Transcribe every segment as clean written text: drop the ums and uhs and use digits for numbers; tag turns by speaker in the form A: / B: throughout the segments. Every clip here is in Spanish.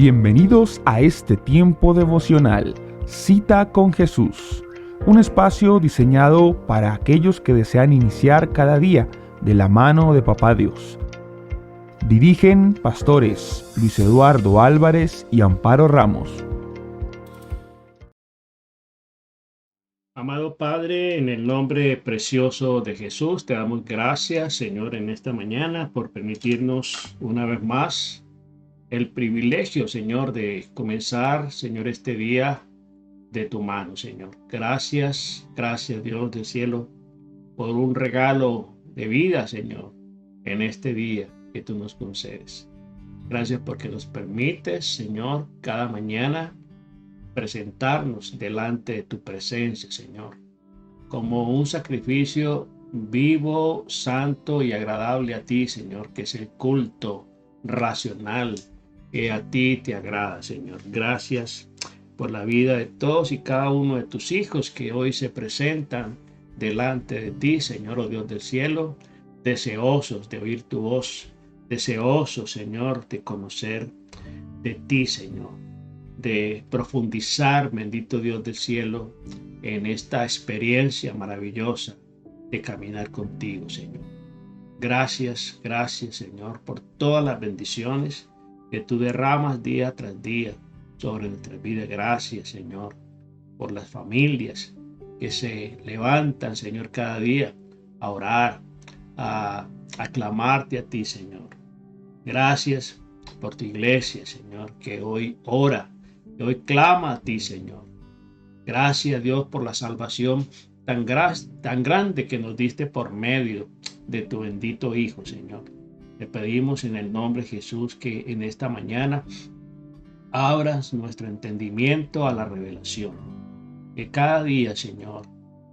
A: Bienvenidos a este tiempo devocional, Cita con Jesús, un espacio diseñado para aquellos que desean iniciar cada día de la mano de Papá Dios. Dirigen pastores Luis Eduardo Álvarez y Amparo Ramos.
B: Amado Padre, en el nombre precioso de Jesús, te damos gracias, Señor, en esta mañana por permitirnos una vez más el privilegio, Señor, de comenzar, Señor, este día de tu mano, Señor. Gracias, Dios del cielo, por un regalo de vida, Señor, en este día que tú nos concedes. Gracias porque nos permites, Señor, cada mañana presentarnos delante de tu presencia, Señor, como un sacrificio vivo, santo y agradable a ti, Señor, que es el culto racional que a ti te agrada, Señor. Gracias por la vida de todos y cada uno de tus hijos que hoy se presentan delante de ti, Señor, oh Dios del cielo, deseosos de oír tu voz, deseosos, Señor, de conocer de ti, Señor, de profundizar, bendito Dios del cielo, en esta experiencia maravillosa de caminar contigo, Señor. Gracias, Señor, por todas las bendiciones que tú derramas día tras día sobre nuestra vida. Gracias, Señor, por las familias que se levantan, Señor, cada día a orar, a clamarte a ti, Señor. Gracias por tu iglesia, Señor, que hoy ora, que hoy clama a ti, Señor. Gracias, Dios, por la salvación tan grande que nos diste por medio de tu bendito Hijo, Señor. Te pedimos en el nombre de Jesús que en esta mañana abras nuestro entendimiento a la revelación. Que cada día, Señor,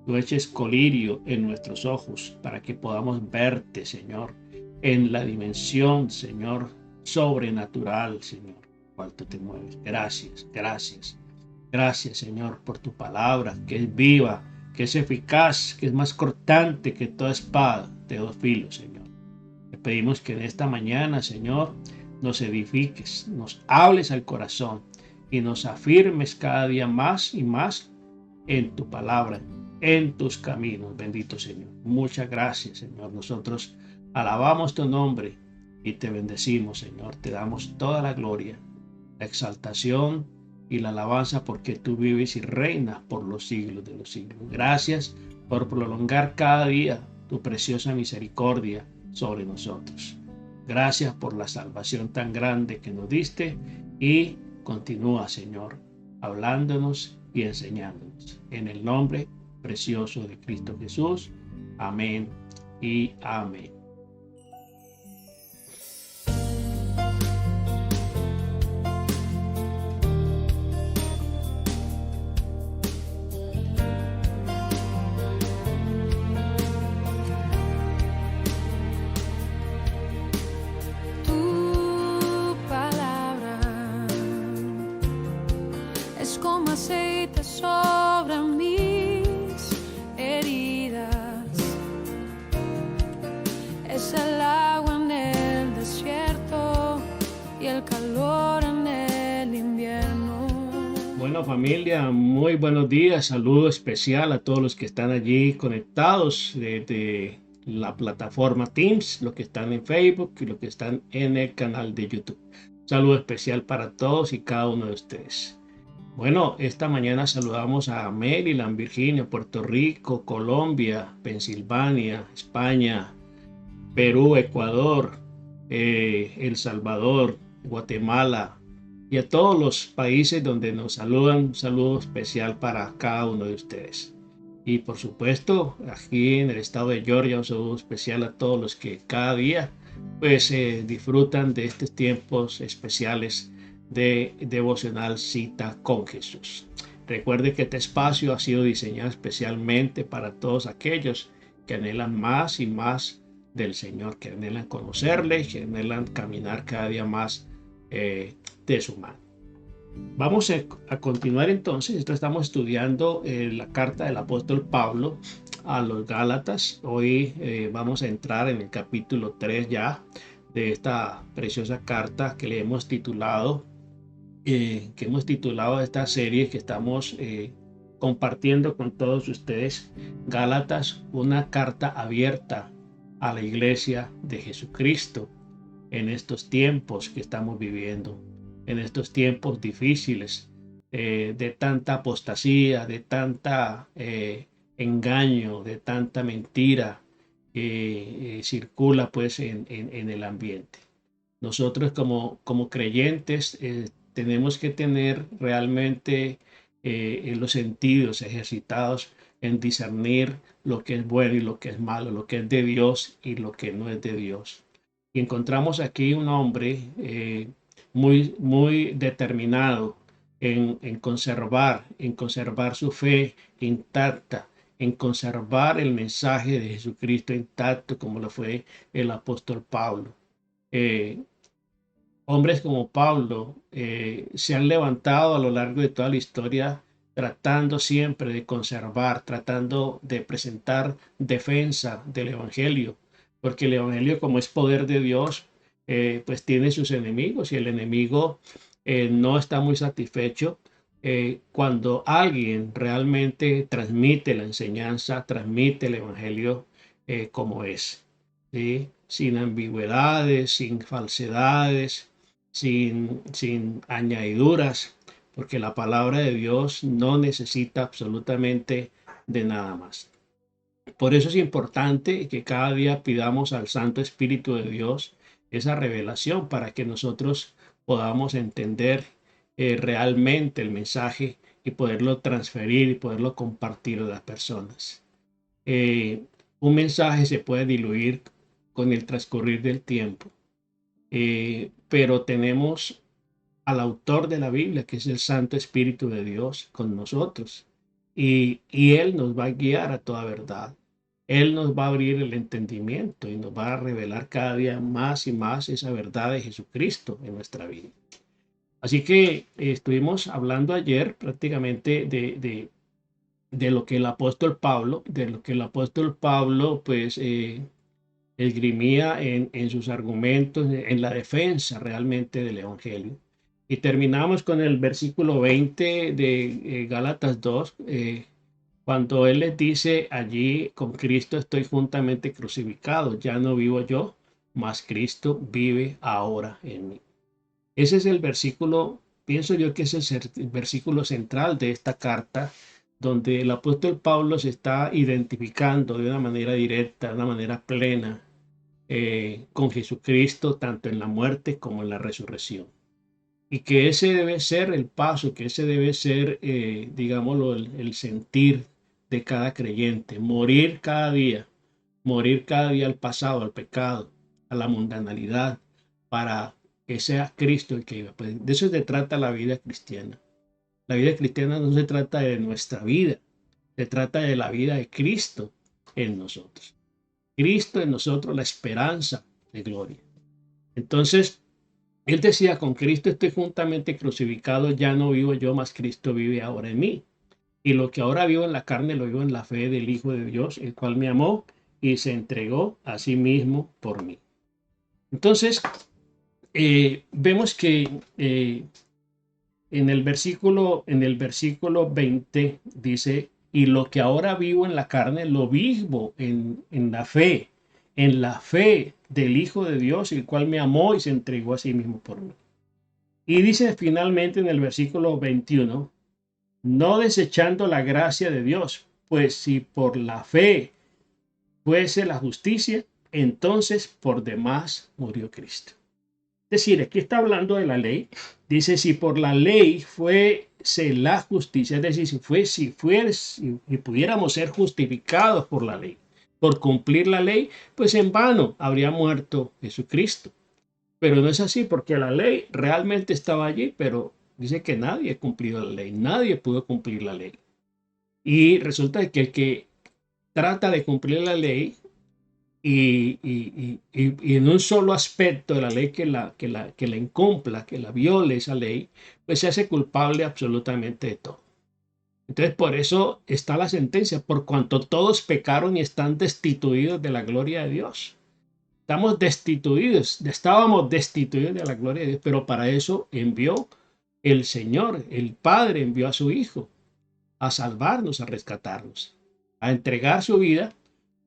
B: tú eches colirio en nuestros ojos para que podamos verte, Señor, en la dimensión, Señor, sobrenatural, Señor, cual tú te mueves. Gracias, Señor, por tu palabra, que es viva, que es eficaz, que es más cortante que toda espada de dos filos, Señor. Te pedimos que en esta mañana, Señor, nos edifiques, nos hables al corazón y nos afirmes cada día más y más en tu palabra, en tus caminos, bendito Señor. Muchas gracias, Señor. Nosotros alabamos tu nombre y te bendecimos, Señor. Te damos toda la gloria, la exaltación y la alabanza porque tú vives y reinas por los siglos de los siglos. Gracias por prolongar cada día tu preciosa misericordia sobre nosotros. Gracias por la salvación tan grande que nos diste y continúa, Señor, hablándonos y enseñándonos. En el nombre precioso de Cristo Jesús. Amén y amén.
C: Como aceite sobre mis heridas, es el agua en el desierto y el calor en el invierno.
B: Bueno, familia, muy buenos días. Saludo especial a todos los que están allí conectados desde la plataforma Teams, los que están en Facebook y los que están en el canal de YouTube. Saludo especial para todos y cada uno de ustedes. Bueno, esta mañana saludamos a Maryland, Virginia, Puerto Rico, Colombia, Pensilvania, España, Perú, Ecuador, El Salvador, Guatemala y a todos los países donde nos saludan. Un saludo especial para cada uno de ustedes. Y por supuesto, aquí en el estado de Georgia, un saludo especial a todos los que cada día pues disfrutan de estos tiempos especiales de devocional Cita con Jesús. Recuerde que este espacio ha sido diseñado especialmente para todos aquellos que anhelan más y más del Señor, que anhelan conocerle, que anhelan caminar cada día más de su mano. Vamos a continuar entonces. Estamos estudiando la carta del apóstol Pablo a los Gálatas. Hoy vamos a entrar en el capítulo 3 ya de esta preciosa carta que le hemos titulado que hemos titulado esta serie que estamos compartiendo con todos ustedes, Gálatas, una carta abierta a la iglesia de Jesucristo en estos tiempos que estamos viviendo, en estos tiempos difíciles, de tanta apostasía, de tanta engaño, de tanta mentira que circula pues en el ambiente. Nosotros como creyentes tenemos que tener realmente los sentidos ejercitados en discernir lo que es bueno y lo que es malo, lo que es de Dios y lo que no es de Dios. Y encontramos aquí un hombre muy determinado en conservar su fe intacta, en conservar el mensaje de Jesucristo intacto, como lo fue el apóstol Pablo. Eh, Hombres como Pablo se han levantado a lo largo de toda la historia tratando siempre de conservar, tratando de presentar defensa del Evangelio, porque el Evangelio, como es poder de Dios, pues tiene sus enemigos y el enemigo no está muy satisfecho cuando alguien realmente transmite la enseñanza, transmite el Evangelio como es, ¿sí? Sin ambigüedades, sin falsedades, sin añadiduras, porque la palabra de Dios no necesita absolutamente de nada más. Por eso es importante que cada día pidamos al Santo Espíritu de Dios esa revelación para que nosotros podamos entender realmente el mensaje y poderlo transferir y poderlo compartir a las personas. Un mensaje se puede diluir con el transcurrir del tiempo, pero tenemos al autor de la Biblia, que es el Santo Espíritu de Dios, con nosotros. Y Él nos va a guiar a toda verdad. Él nos va a abrir el entendimiento y nos va a revelar cada día más y más esa verdad de Jesucristo en nuestra vida. Así que estuvimos hablando ayer prácticamente de lo que el apóstol Pablo, pues esgrimía en sus argumentos, en la defensa realmente del Evangelio. Y terminamos con el versículo 20 de Gálatas 2, cuando él les dice allí, con Cristo estoy juntamente crucificado, ya no vivo yo, mas Cristo vive ahora en mí. Ese es el versículo, pienso yo que ese es el versículo central de esta carta, donde el apóstol Pablo se está identificando de una manera directa, de una manera plena, con Jesucristo, tanto en la muerte como en la resurrección. Y que ese debe ser el paso, que ese debe ser, digámoslo, el sentir de cada creyente. Morir cada día al pasado, al pecado, a la mundanalidad, para que sea Cristo el que viva. Pues de eso se trata la vida cristiana. La vida cristiana no se trata de nuestra vida, se trata de la vida de Cristo en nosotros. Cristo en nosotros, la esperanza de gloria. Entonces, él decía, con Cristo estoy juntamente crucificado, ya no vivo yo, mas Cristo vive ahora en mí. Y lo que ahora vivo en la carne, lo vivo en la fe del Hijo de Dios, el cual me amó y se entregó a sí mismo por mí. Entonces, vemos que en el versículo 20 dice, y lo que ahora vivo en la carne, lo vivo en la fe del Hijo de Dios, el cual me amó y se entregó a sí mismo por mí. Y dice finalmente en el versículo 21, no desechando la gracia de Dios, pues si por la fe fuese la justicia, entonces por demás murió Cristo. Es decir, aquí está hablando de la ley. Dice, si por la ley fuese la justicia, es decir, si pudiéramos ser justificados por la ley, por cumplir la ley, pues en vano habría muerto Jesucristo. Pero no es así, porque la ley realmente estaba allí, pero dice que nadie ha cumplido la ley, nadie pudo cumplir la ley. Y resulta que el que trata de cumplir la ley y en un solo aspecto de la ley que la incumpla, que la viole esa ley, pues se hace culpable absolutamente de todo. Entonces, por eso está la sentencia, por cuanto todos pecaron y están destituidos de la gloria de Dios. Estábamos destituidos de la gloria de Dios, pero para eso envió el Señor, el Padre, envió a su Hijo a salvarnos, a rescatarnos, a entregar su vida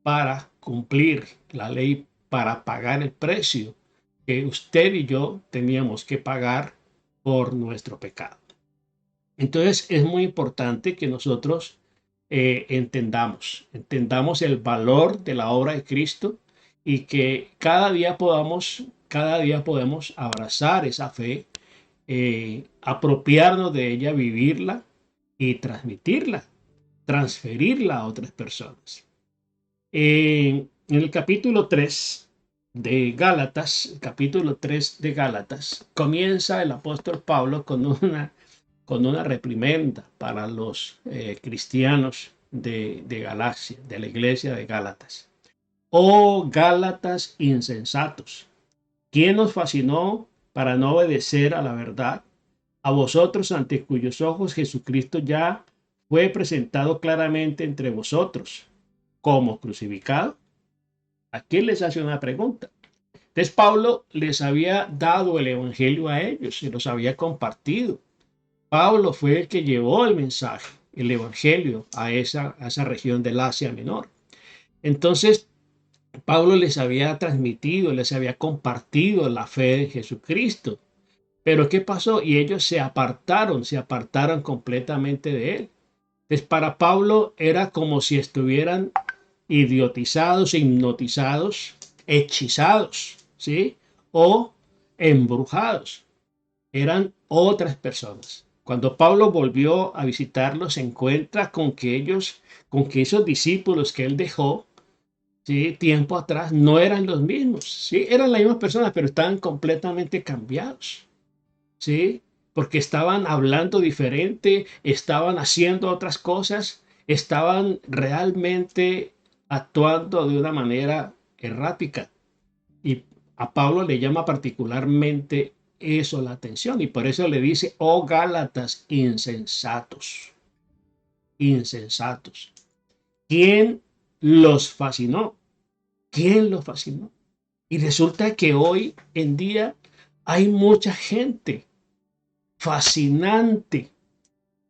B: para cumplir la ley, para pagar el precio que usted y yo teníamos que pagar por nuestro pecado. Entonces es muy importante que nosotros entendamos el valor de la obra de Cristo y que cada día podemos abrazar esa fe, apropiarnos de ella, vivirla y transmitirla, transferirla a otras personas. En el capítulo 3 de Gálatas, comienza el apóstol Pablo con una reprimenda para los cristianos de Galacia, de la iglesia de Gálatas. Oh Gálatas insensatos, ¿quién os fascinó para no obedecer a la verdad? A vosotros ante cuyos ojos Jesucristo ya fue presentado claramente entre vosotros como crucificado. Aquí les hace una pregunta. Entonces Pablo les había dado el evangelio a ellos, se los había compartido. Pablo fue el que llevó el mensaje, el evangelio a esa región del Asia Menor. Entonces Pablo les había transmitido, les había compartido la fe de Jesucristo. Pero ¿qué pasó? Y ellos se apartaron completamente de él. Entonces para Pablo era como si estuvieran idiotizados, hipnotizados, hechizados, ¿sí? O embrujados. Eran otras personas. Cuando Pablo volvió a visitarlos, se encuentra con que esos discípulos que él dejó, ¿sí? Tiempo atrás, no eran los mismos, ¿sí? Eran las mismas personas, pero estaban completamente cambiados, ¿sí? Porque estaban hablando diferente, estaban haciendo otras cosas, estaban realmente actuando de una manera errática. Y a Pablo le llama particularmente eso la atención y por eso le dice, oh Gálatas insensatos, insensatos. ¿Quién los fascinó? ¿Quién los fascinó? Y resulta que hoy en día hay mucha gente fascinante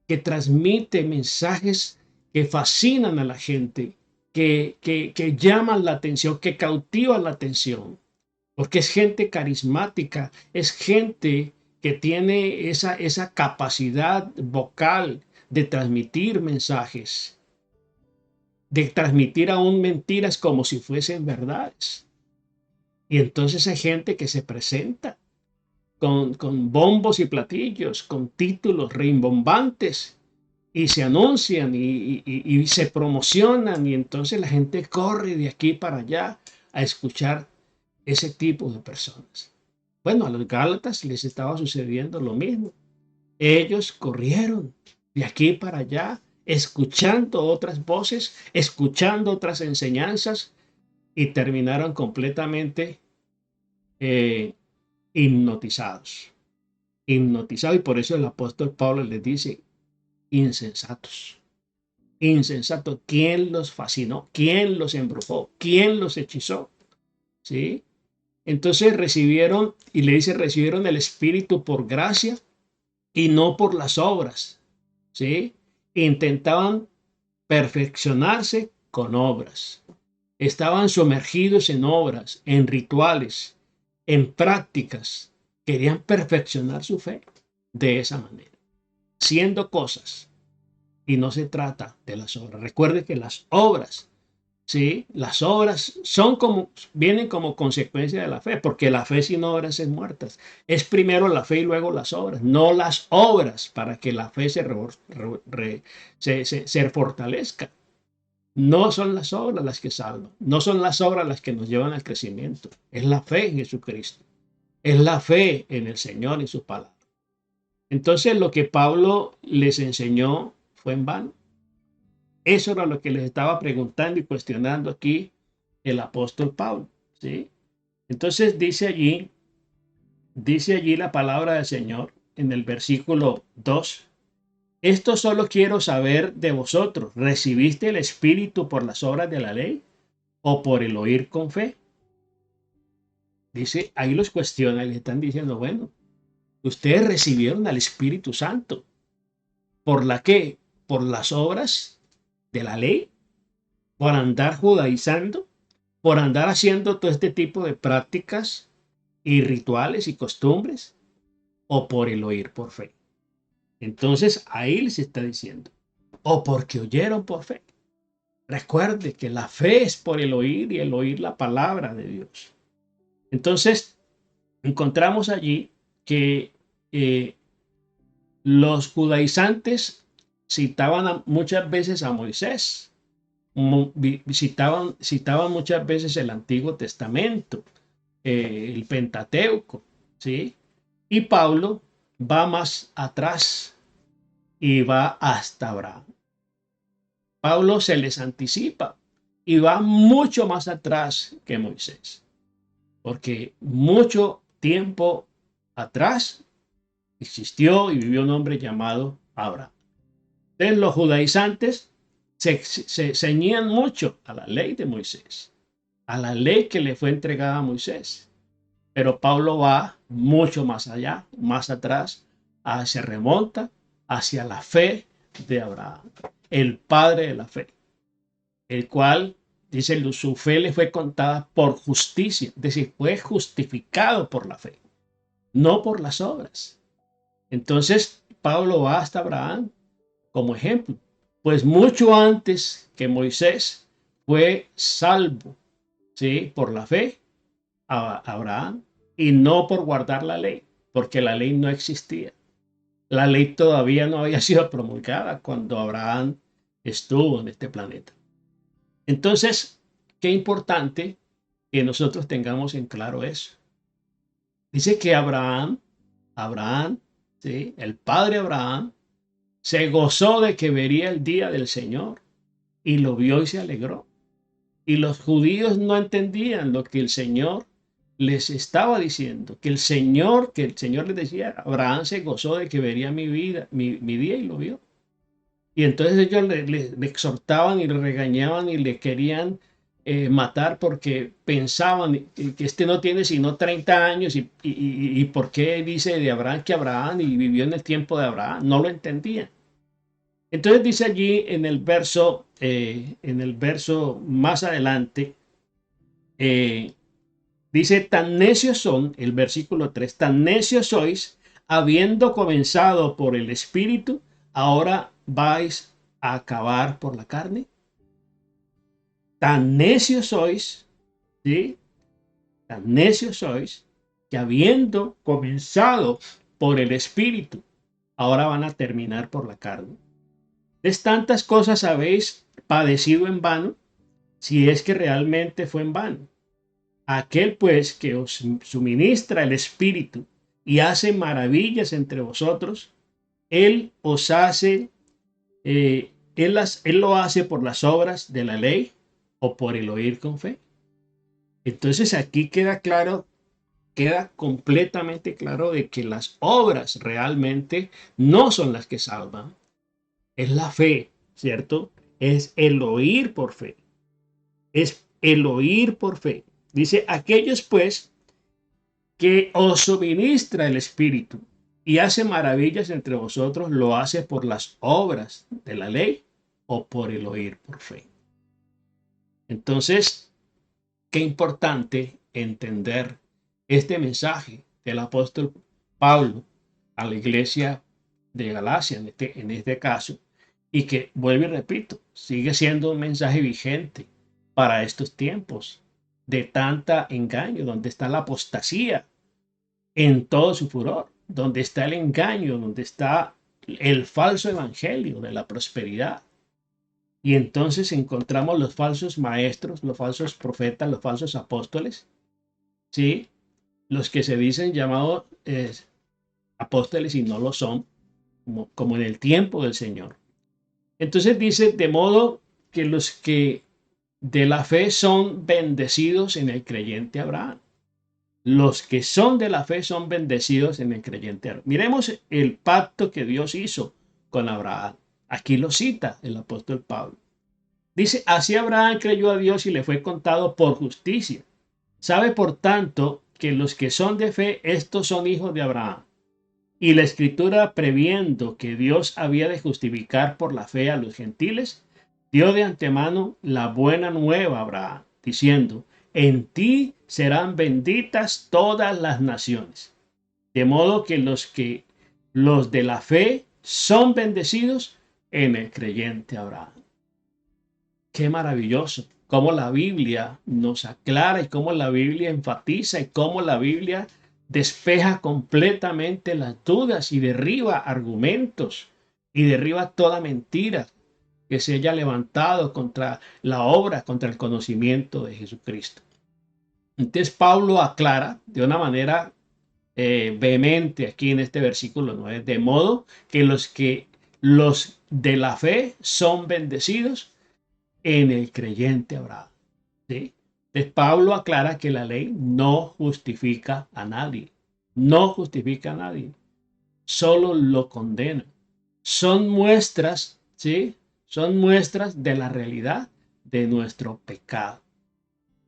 B: que transmite mensajes que fascinan a la gente, que llaman la atención, que cautivan la atención, porque es gente carismática, es gente que tiene esa capacidad vocal de transmitir mensajes, de transmitir aún mentiras como si fuesen verdades. Y entonces hay gente que se presenta con bombos y platillos, con títulos rimbombantes, y se anuncian y se promocionan, y entonces la gente corre de aquí para allá a escuchar ese tipo de personas. Bueno, a los Gálatas les estaba sucediendo lo mismo. Ellos corrieron de aquí para allá, escuchando otras voces, escuchando otras enseñanzas, y terminaron completamente hipnotizados. Hipnotizados, y por eso el apóstol Pablo les dice, insensatos. Insensatos. ¿Quién los fascinó? ¿Quién los embrujó? ¿Quién los hechizó? ¿Sí? Entonces recibieron, y le dice, recibieron el Espíritu por gracia y no por las obras, ¿sí? Intentaban perfeccionarse con obras. Estaban sumergidos en obras, en rituales, en prácticas. Querían perfeccionar su fe de esa manera, haciendo cosas. Y no se trata de las obras. Recuerde que las obras, ¿sí? Las obras vienen como consecuencia de la fe, porque la fe sin obras es muerta. Es primero la fe y luego las obras, no las obras para que la fe se fortalezca. No son las obras las que salvan, no son las obras las que nos llevan al crecimiento. Es la fe en Jesucristo, es la fe en el Señor y su palabra. Entonces lo que Pablo les enseñó fue en vano. Eso era lo que les estaba preguntando y cuestionando aquí el apóstol Pablo, ¿sí? Entonces dice allí la palabra del Señor en el versículo 2. Esto solo quiero saber de vosotros. ¿Recibiste el Espíritu por las obras de la ley o por el oír con fe? Dice, ahí los cuestiona y le están diciendo, bueno, Ustedes recibieron al Espíritu Santo. ¿Por la qué? Por las obras de la ley, por andar judaizando, por andar haciendo todo este tipo de prácticas y rituales y costumbres, o por el oír por fe. Entonces ahí les está diciendo, o porque oyeron por fe. Recuerde que la fe es por el oír y el oír la palabra de Dios. Entonces encontramos allí que los judaizantes citaban muchas veces a Moisés, citaban muchas veces el Antiguo Testamento, el Pentateuco, ¿sí? Y Pablo va más atrás y va hasta Abraham. Pablo se les anticipa y va mucho más atrás que Moisés, porque mucho tiempo atrás existió y vivió un hombre llamado Abraham. Entonces los judaizantes se ceñían mucho a la ley de Moisés, a la ley que le fue entregada a Moisés. Pero Pablo va mucho más allá, más atrás, se remonta hacia la fe de Abraham, el padre de la fe, el cual, dice, su fe le fue contada por justicia, es decir, fue justificado por la fe, no por las obras. Entonces, Pablo va hasta Abraham como ejemplo, pues mucho antes que Moisés fue salvo, ¿sí? Por la fe a Abraham y no por guardar la ley, porque la ley no existía. La ley todavía no había sido promulgada cuando Abraham estuvo en este planeta. Entonces, qué importante que nosotros tengamos en claro eso. Dice que Abraham, ¿sí? El padre Abraham, se gozó de que vería el día del Señor y lo vio y se alegró. Y los judíos no entendían lo que el Señor les estaba diciendo, que el Señor les decía, Abraham se gozó de que vería mi vida, mi día y lo vio. Y entonces ellos le exhortaban y le regañaban y le querían matar porque pensaban que este no tiene sino 30 años y por qué dice de Abraham que Abraham y vivió en el tiempo de Abraham. No lo entendían. Entonces dice allí en el verso más adelante, dice, tan necios son, el versículo 3, tan necios sois, habiendo comenzado por el Espíritu, ahora vais a acabar por la carne. Tan necios sois, ¿sí? Tan necios sois, que habiendo comenzado por el Espíritu, ahora van a terminar por la carne. ¿Es tantas cosas habéis padecido en vano? Si es que realmente fue en vano. Aquel pues que os suministra el Espíritu y hace maravillas entre vosotros, Él os hace, él lo hace por las obras de la ley o por el oír con fe. Entonces aquí queda claro, queda completamente claro de que las obras realmente no son las que salvan. Es la fe, ¿cierto? Es el oír por fe. Es el oír por fe. Dice, aquellos pues que os suministra el Espíritu y hace maravillas entre vosotros, lo hace por las obras de la ley o por el oír por fe. Entonces, qué importante entender este mensaje del apóstol Pablo a la iglesia de Galacia, en este caso, y que, vuelvo y repito, sigue siendo un mensaje vigente para estos tiempos de tanta engaño, donde está la apostasía en todo su furor, donde está el engaño, donde está el falso evangelio de la prosperidad. Y entonces encontramos los falsos maestros, los falsos profetas, los falsos apóstoles, ¿sí? Los que se dicen llamados apóstoles y no lo son, como en el tiempo del Señor. Entonces dice, de modo que los que de la fe son bendecidos en el creyente Abraham. Los que son de la fe son bendecidos en el creyente Abraham. Miremos el pacto que Dios hizo con Abraham. Aquí lo cita el apóstol Pablo. Dice, así Abraham creyó a Dios y le fue contado por justicia. Sabe por tanto que los que son de fe, estos son hijos de Abraham. Y la Escritura, previendo que Dios había de justificar por la fe a los gentiles, dio de antemano la buena nueva a Abraham, diciendo: en ti serán benditas todas las naciones. De modo que los de la fe son bendecidos en el creyente Abraham. Qué maravilloso cómo la Biblia nos aclara y cómo la Biblia enfatiza y cómo la Biblia despeja completamente las dudas y derriba argumentos y derriba toda mentira que se haya levantado contra la obra, contra el conocimiento de Jesucristo. Entonces Pablo aclara de una manera vehemente aquí en este versículo 9, de modo que los de la fe son bendecidos en el creyente Abraham. ¿Sí? Entonces Pablo aclara que la ley no justifica a nadie, no justifica a nadie, solo lo condena. Son muestras, ¿sí? Son muestras de la realidad de nuestro pecado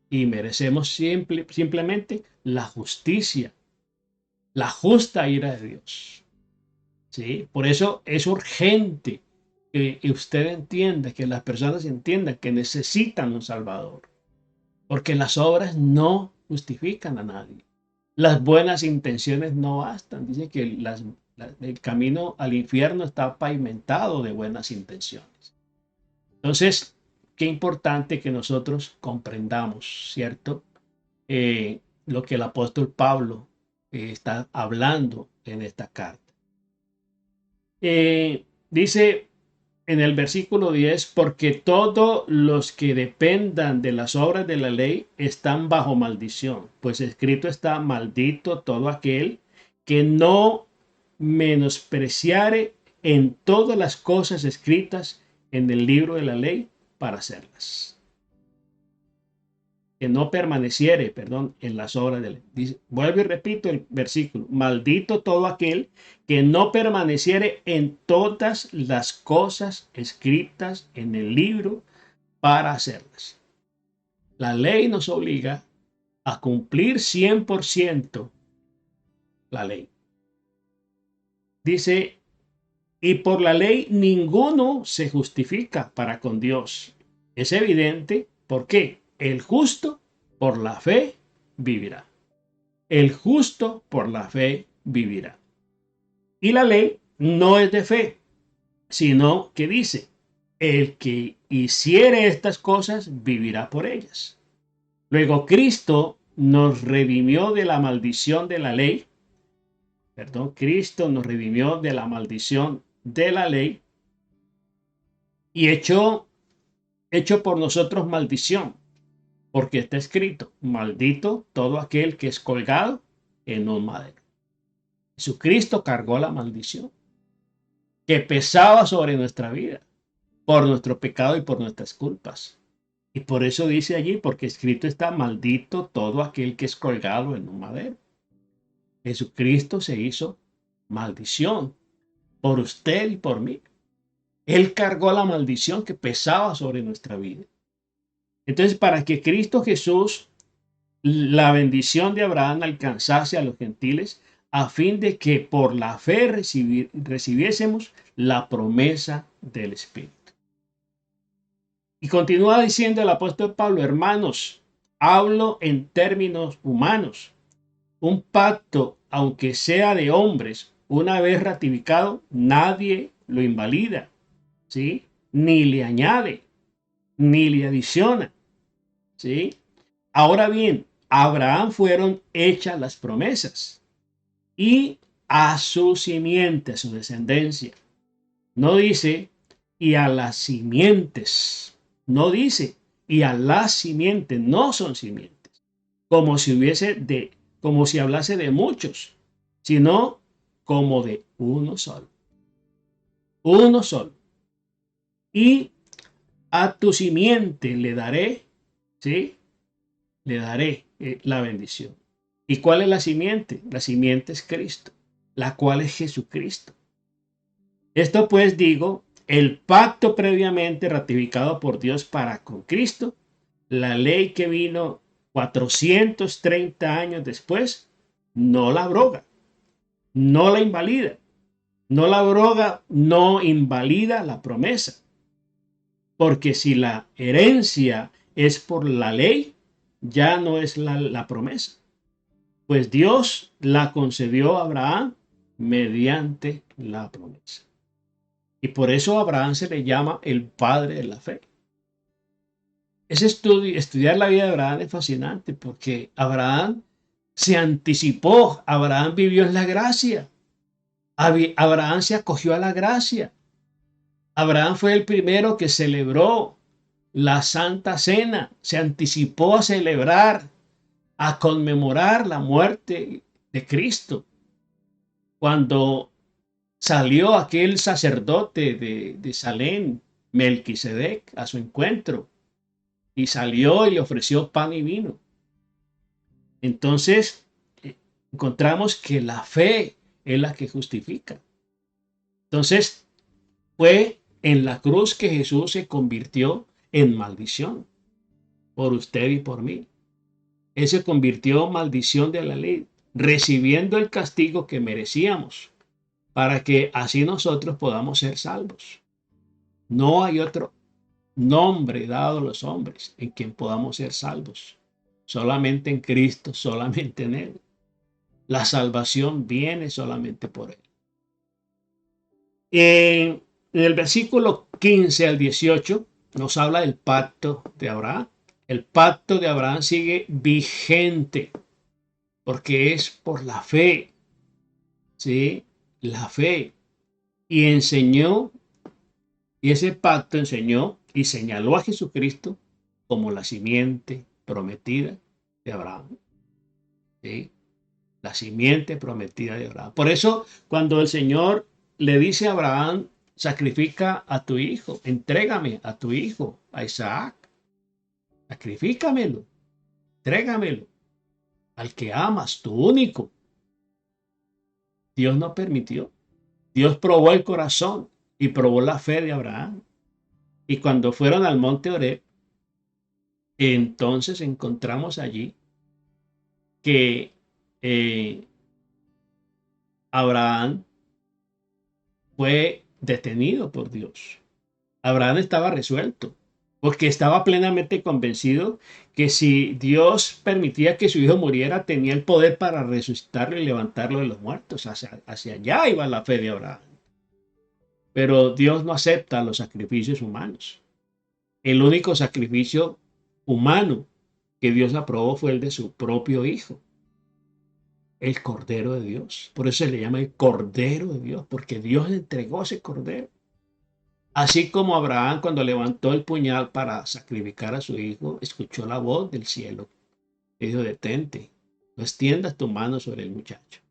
B: y merecemos simplemente la justicia, la justa ira de Dios. ¿Sí? Por eso es urgente que usted entienda, que las personas entiendan que necesitan un Salvador, porque las obras no justifican a nadie. Las buenas intenciones no bastan. Dice que el camino al infierno está pavimentado de buenas intenciones. Entonces, qué importante que nosotros comprendamos, ¿cierto? Lo que el apóstol Pablo está hablando en esta carta. Dice en el versículo 10, porque todos los que dependan de las obras de la ley están bajo maldición, pues escrito está: maldito todo aquel que no menospreciare en todas las cosas escritas en el libro de la ley para hacerlas. Que no permaneciere, en las obras de la ley. Dice, vuelvo y repito el versículo: maldito todo aquel que no permaneciere en todas las cosas escritas en el libro para hacerlas. La ley nos obliga a cumplir 100% la ley. Dice, y por la ley ninguno se justifica para con Dios. Es evidente. ¿Por qué? El justo por la fe vivirá. El justo por la fe vivirá. Y la ley no es de fe, sino que dice: el que hiciere estas cosas vivirá por ellas. Luego Cristo nos redimió de la maldición de la ley. Cristo nos redimió de la maldición de la ley y hecho por nosotros maldición. Porque está escrito: maldito todo aquel que es colgado en un madero. Jesucristo cargó la maldición que pesaba sobre nuestra vida por nuestro pecado y por nuestras culpas. Y por eso dice allí, porque escrito está: maldito todo aquel que es colgado en un madero. Jesucristo se hizo maldición por usted y por mí. Él cargó la maldición que pesaba sobre nuestra vida. Entonces, para que Cristo Jesús, la bendición de Abraham, alcanzase a los gentiles, a fin de que por la fe recibiésemos la promesa del Espíritu. Y continúa diciendo el apóstol Pablo: hermanos, hablo en términos humanos. Un pacto, aunque sea de hombres, una vez ratificado, nadie lo invalida, ¿sí? Ni le añade, ni le adiciona, ¿sí? Ahora bien, a Abraham fueron hechas las promesas y a su simiente, a su descendencia. No dice y a las simientes, no dice y a las simientes, no son simientes, como si hablase de muchos, sino como de uno solo. Uno solo. Y a tu simiente le daré, ¿sí? Le daré la bendición. ¿Y cuál es la simiente? La simiente es Cristo, la cual es Jesucristo. Esto pues digo, el pacto previamente ratificado por Dios para con Cristo, la ley que vino 430 años después, no la abroga, no la invalida. No la abroga, no invalida la promesa. Porque si la herencia es por la ley, ya no es la promesa. Pues Dios la concedió a Abraham mediante la promesa. Y por eso a Abraham se le llama el padre de la fe. Estudiar la vida de Abraham es fascinante porque Abraham se anticipó, Abraham vivió en la gracia, Abraham se acogió a la gracia. Abraham fue el primero que celebró la Santa Cena, se anticipó a celebrar, a conmemorar la muerte de Cristo. Cuando salió aquel sacerdote de Salem, Melquisedec, a su encuentro, y salió y le ofreció pan y vino. Entonces, encontramos que la fe es la que justifica. Entonces, fue en la cruz que Jesús se convirtió en maldición por usted y por mí. Él se convirtió en maldición de la ley, recibiendo el castigo que merecíamos, para que así nosotros podamos ser salvos. No hay otro nombre dado a los hombres en quien podamos ser salvos. Solamente en Cristo, solamente en Él. La salvación viene solamente por Él. En el versículo 15 al 18 nos habla del pacto de Abraham. El pacto de Abraham sigue vigente porque es por la fe, ¿sí? La fe. Y enseñó, y ese pacto enseñó y señaló a Jesucristo como la simiente prometida de Abraham. ¿Sí? La simiente prometida de Abraham. Por eso, cuando el Señor le dice a Abraham, sacrifica a tu hijo, entrégame a tu hijo, a Isaac, sacrifícamelo, entrégamelo, al que amas, tu único. Dios no permitió. Dios probó el corazón y probó la fe de Abraham. Y cuando fueron al monte Oreb, entonces encontramos allí que Abraham fue detenido por Dios. Abraham estaba resuelto, porque estaba plenamente convencido que si Dios permitía que su hijo muriera, tenía el poder para resucitarlo y levantarlo de los muertos. Hacia allá iba la fe de Abraham. Pero Dios no acepta los sacrificios humanos. El único sacrificio humano que Dios aprobó fue el de su propio hijo, el Cordero de Dios. Por eso se le llama el Cordero de Dios, porque Dios le entregó ese Cordero. Así como Abraham, cuando levantó el puñal para sacrificar a su hijo, escuchó la voz del cielo. Le dijo, detente, no extiendas tu mano sobre el muchacho.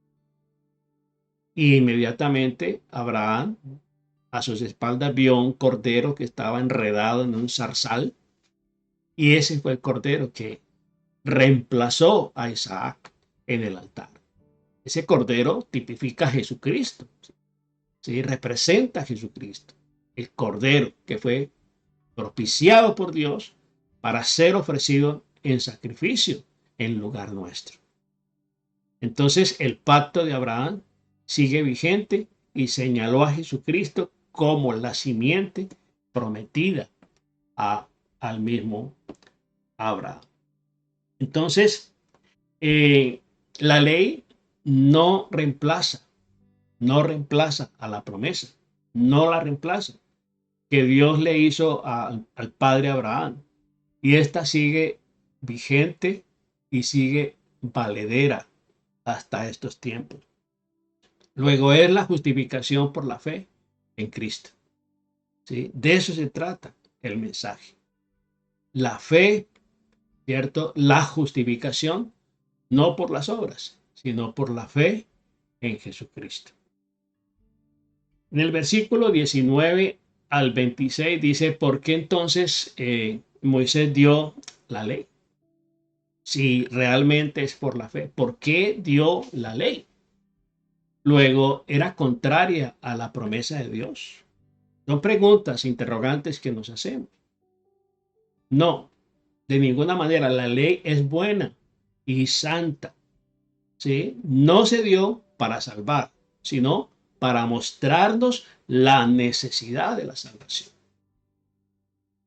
B: Y inmediatamente Abraham, a sus espaldas, vio un cordero que estaba enredado en un zarzal. Y ese fue el cordero que reemplazó a Isaac en el altar. Ese cordero tipifica a Jesucristo, ¿sí? Representa a Jesucristo, el cordero que fue propiciado por Dios para ser ofrecido en sacrificio en lugar nuestro. Entonces el pacto de Abraham sigue vigente y señaló a Jesucristo como la simiente prometida al mismo Abraham. Entonces, la ley no reemplaza a la promesa, no la reemplaza, que Dios le hizo al padre Abraham. Y esta sigue vigente y sigue valedera hasta estos tiempos. Luego es la justificación por la fe en Cristo. ¿Sí? De eso se trata el mensaje. La fe, ¿cierto? La justificación, no por las obras, sino por la fe en Jesucristo. En el versículo 19 al 26 dice, ¿por qué entonces Moisés dio la ley? Si realmente es por la fe, ¿por qué dio la ley? Luego, ¿era contraria a la promesa de Dios? Son preguntas, interrogantes que nos hacemos. No, de ninguna manera. La ley es buena y santa. ¿Sí? No se dio para salvar, sino para mostrarnos la necesidad de la salvación.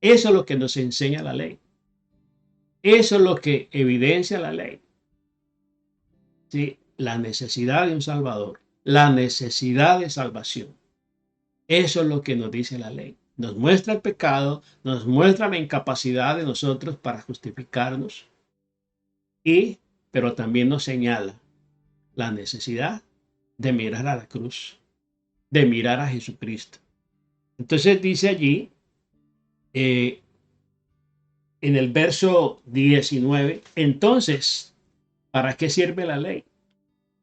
B: Eso es lo que nos enseña la ley. Eso es lo que evidencia la ley. ¿Sí? La necesidad de un Salvador, la necesidad de salvación. Eso es lo que nos dice la ley. Nos muestra el pecado, nos muestra la incapacidad de nosotros para justificarnos, pero también nos señala la necesidad de mirar a la cruz, de mirar a Jesucristo. Entonces dice allí, en el verso 19, entonces, ¿para qué sirve la ley?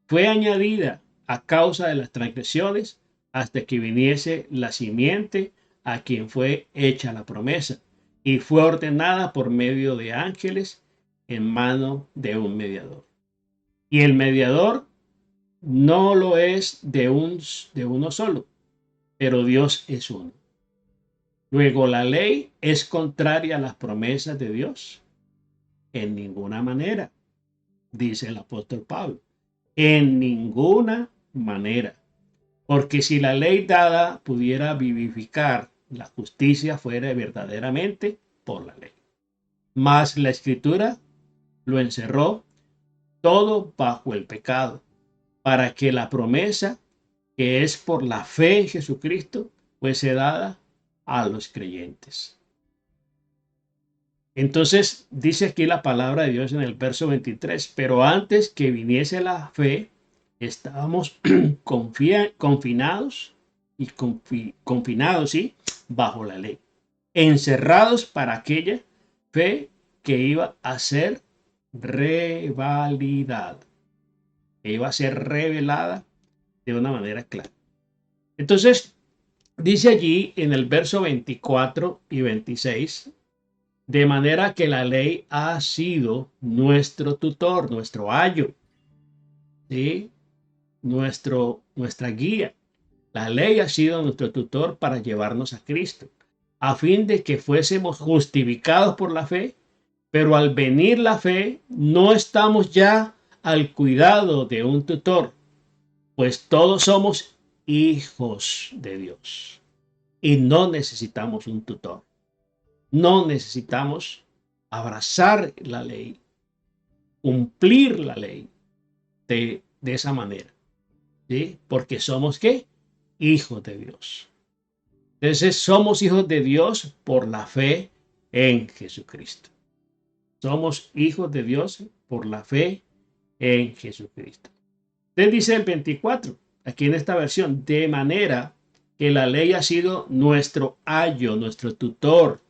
B: Fue añadida a causa de las transgresiones hasta que viniese la simiente a quien fue hecha la promesa, y fue ordenada por medio de ángeles en mano de un mediador. Y el mediador no lo es de uno solo, pero Dios es uno. Luego, ¿la ley es contraria a las promesas de Dios? En ninguna manera, dice el apóstol Pablo. En ninguna manera. Porque si la ley dada pudiera vivificar, la justicia fuera verdaderamente por la ley. Mas la Escritura lo encerró todo bajo el pecado, para que la promesa, que es por la fe en Jesucristo, fuese dada a los creyentes. Entonces dice aquí la palabra de Dios en el verso 23, pero antes que viniese la fe, estábamos confinados y confinados, ¿sí?, bajo la ley, encerrados para aquella fe que iba a ser revalidada, que iba a ser revelada de una manera clara. Entonces, dice allí en el verso 24 y 26, de manera que la ley ha sido nuestro tutor, nuestro ayo, ¿sí?, nuestra guía. La ley ha sido nuestro tutor para llevarnos a Cristo, a fin de que fuésemos justificados por la fe, pero al venir la fe, no estamos ya al cuidado de un tutor, pues todos somos hijos de Dios y no necesitamos un tutor. No necesitamos abrazar la ley, cumplir la ley de esa manera, ¿sí? Porque somos, ¿qué?, hijos de Dios. Entonces somos hijos de Dios por la fe en Jesucristo. Somos hijos de Dios por la fe en Jesucristo. Entonces dice el 24, aquí en esta versión, de manera que la ley ha sido nuestro ayo, nuestro tutor,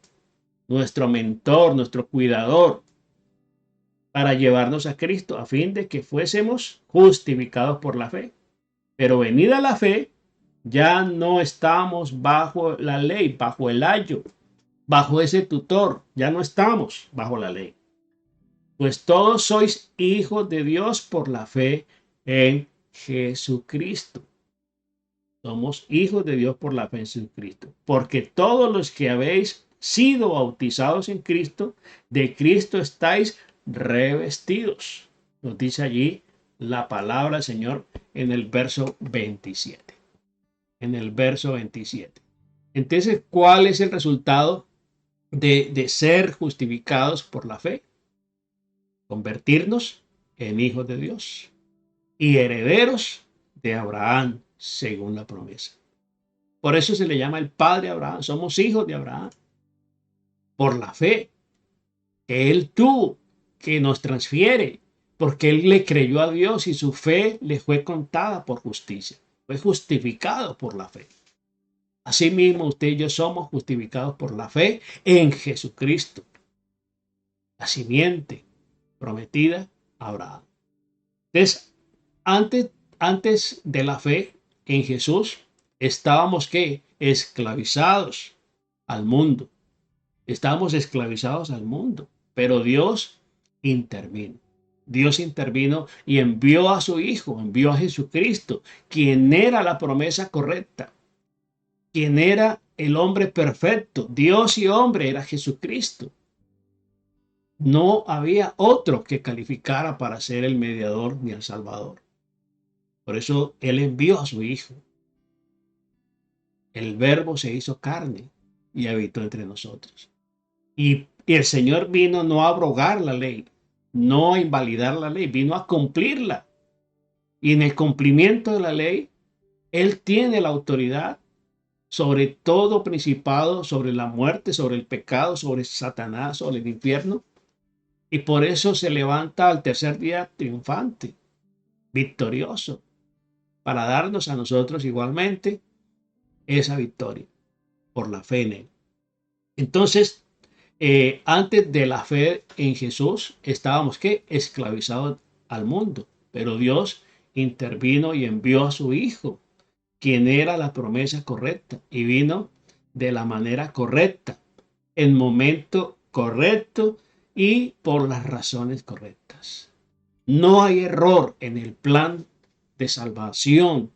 B: nuestro mentor, nuestro cuidador, para llevarnos a Cristo, a fin de que fuésemos justificados por la fe. Pero venida la fe, ya no estamos bajo la ley, bajo el ayo, bajo ese tutor, ya no estamos bajo la ley. Pues todos sois hijos de Dios por la fe en Jesucristo. Somos hijos de Dios por la fe en Jesucristo. Porque todos los que habéis sido bautizados en Cristo, de Cristo estáis revestidos. Nos dice allí la palabra del Señor en el verso 27. En el verso 27. Entonces, ¿cuál es el resultado de ser justificados por la fe? Convertirnos en hijos de Dios y herederos de Abraham según la promesa. Por eso se le llama el Padre Abraham. Somos hijos de Abraham por la fe que él tuvo, que nos transfiere, porque él le creyó a Dios y su fe le fue contada por justicia. Fue justificado por la fe. Asimismo, usted y yo somos justificados por la fe en Jesucristo, la simiente prometida a Abraham. Entonces, antes de la fe en Jesús, estábamos, ¿qué?, esclavizados al mundo. Estábamos esclavizados al mundo, pero Dios intervino. Dios intervino y envió a su Hijo, envió a Jesucristo, quien era la promesa correcta, quien era el hombre perfecto, Dios y hombre, era Jesucristo. No había otro que calificara para ser el mediador ni el Salvador. Por eso Él envió a su Hijo. El Verbo se hizo carne y habitó entre nosotros. Y el Señor vino no a abrogar la ley, no a invalidar la ley, vino a cumplirla. Y en el cumplimiento de la ley, Él tiene la autoridad sobre todo principado, sobre la muerte, sobre el pecado, sobre Satanás, sobre el infierno. Y por eso se levanta al tercer día triunfante, victorioso, para darnos a nosotros igualmente esa victoria por la fe en Él. Entonces, antes de la fe en Jesús, estábamos ¿qué? Esclavizados al mundo, pero Dios intervino y envió a su Hijo, quien era la promesa correcta, y vino de la manera correcta, en momento correcto y por las razones correctas. No hay error en el plan de salvación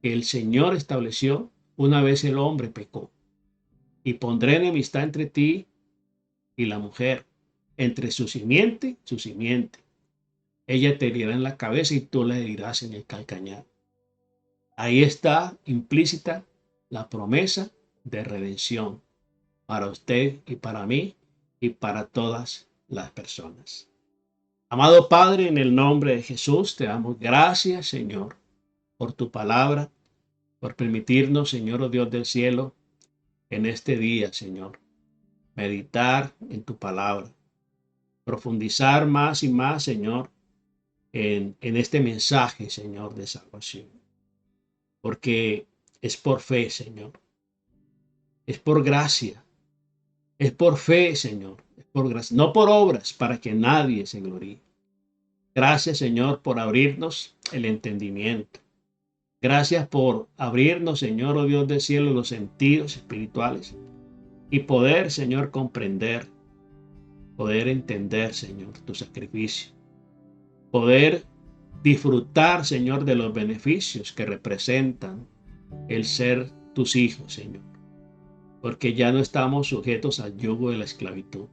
B: que el Señor estableció una vez el hombre pecó. Y pondré enemistad entre ti y la mujer, entre su simiente, su simiente. Ella te herirá en la cabeza y tú le herirás en el calcañar. Ahí está implícita la promesa de redención para usted y para mí y para todas las personas. Amado Padre, en el nombre de Jesús, te damos gracias, Señor, por tu palabra, por permitirnos, Señor, oh Dios del cielo, en este día, Señor, meditar en tu palabra, profundizar más y más, Señor, en este mensaje, Señor, de salvación. Porque es por fe, Señor. Es por gracia. Es por fe, Señor. Es por gracia. No por obras, para que nadie se gloríe. Gracias, Señor, por abrirnos el entendimiento. Gracias por abrirnos, Señor, oh Dios del cielo, los sentidos espirituales y poder, Señor, comprender, poder entender, Señor, tu sacrificio, poder disfrutar, Señor, de los beneficios que representan el ser tus hijos, Señor, porque ya no estamos sujetos al yugo de la esclavitud,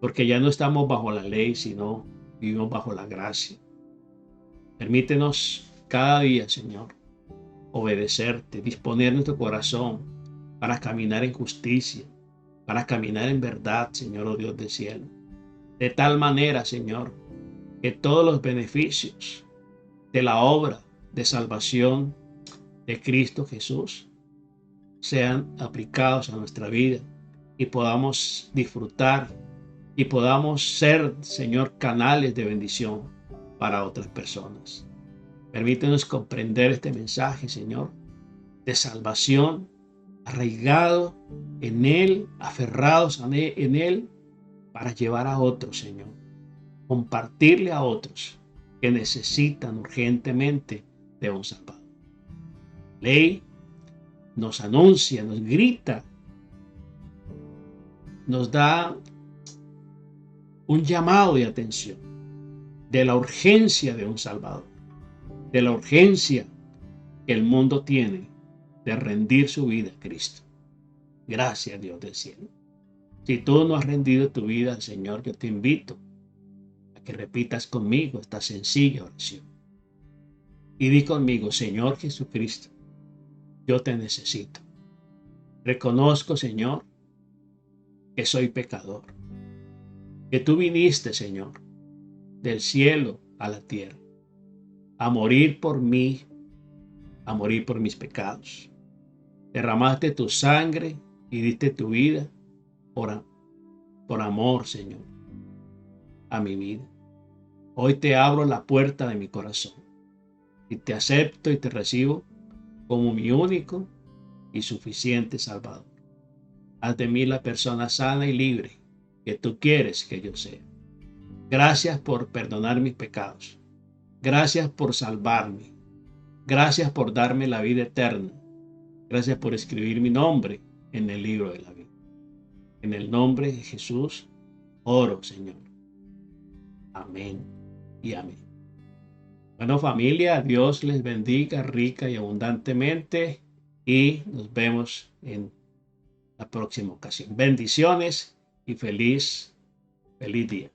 B: porque ya no estamos bajo la ley, sino vivimos bajo la gracia. Permítenos cada día, Señor, obedecerte, disponer nuestro corazón para caminar en justicia, para caminar en verdad, Señor, oh Dios del cielo. De tal manera, Señor, que todos los beneficios de la obra de salvación de Cristo Jesús sean aplicados a nuestra vida y podamos disfrutar y podamos ser, Señor, canales de bendición para otras personas. Permítenos comprender este mensaje, Señor, de salvación, arraigado en Él, aferrados en Él, para llevar a otros, Señor, compartirle a otros que necesitan urgentemente de un Salvador. Ley nos anuncia, nos grita, nos da un llamado de atención de la urgencia de un Salvador, de la urgencia que el mundo tiene de rendir su vida a Cristo. Gracias, Dios del cielo. Si tú no has rendido tu vida al Señor, yo te invito a que repitas conmigo esta sencilla oración. Y di conmigo: Señor Jesucristo, yo te necesito. Reconozco, Señor, que soy pecador, que tú viniste, Señor, del cielo a la tierra, a morir por mí, a morir por mis pecados. Derramaste tu sangre y diste tu vida por amor, Señor, a mi vida. Hoy te abro la puerta de mi corazón y te acepto y te recibo como mi único y suficiente Salvador. Haz de mí la persona sana y libre que tú quieres que yo sea. Gracias por perdonar mis pecados. Gracias por salvarme. Gracias por darme la vida eterna. Gracias por escribir mi nombre en el libro de la vida. En el nombre de Jesús oro, Señor. Amén y amén. Bueno, familia, Dios les bendiga rica y abundantemente y nos vemos en la próxima ocasión. Bendiciones y feliz día.